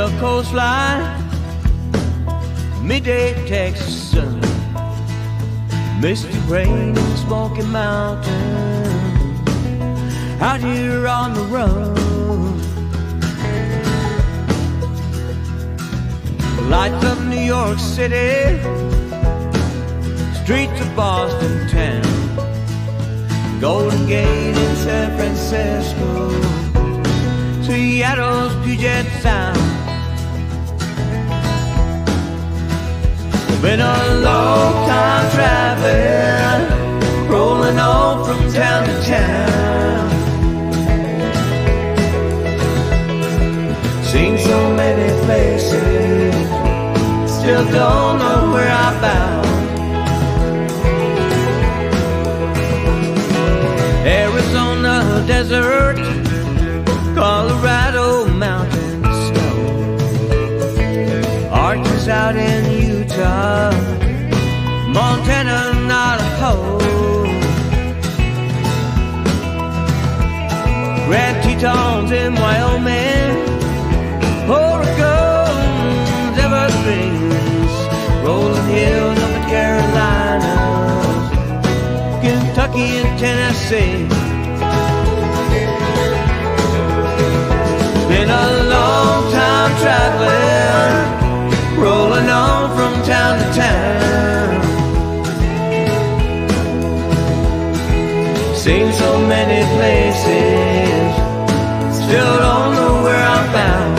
Colonial coastline, midday Texas sun, misty rain in Smoky Mountain, out here on the road. Lights of New York City, streets of Boston town, Golden Gate in San Francisco, Seattle's Puget Sound. Been a long time traveling, rolling on from town to town. Seen so many places, still don't know where I'm bound. Arizona desert, Colorado mountain snow, Arches out in Utah, Montana, Navajo, Grand Tetons in Wyoming, Oregon's Everglades, rolling hills of the Carolinas, Kentucky and Tennessee. Been a long time traveling, rolling on from town to town. Seen so many places, still don't know where I'm bound.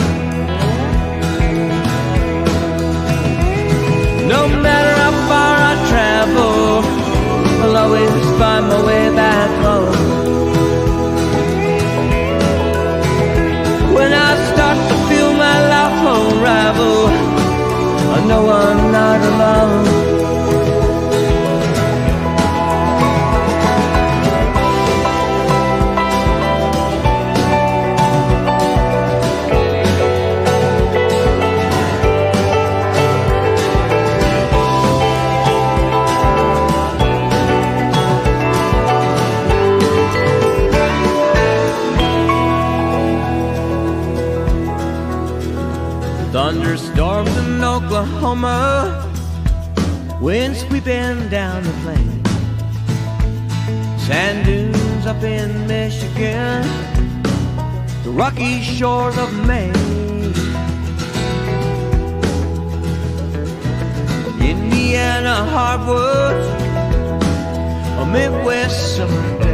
No matter how far I travel, I'll always find my way back home. When I start to feel my life unravel, I know I'm not alone. Thunderstorms in Oklahoma, wind sweeping down the plain, sand dunes up in Michigan, the rocky shores of Maine, Indiana hardwoods, a Midwest summer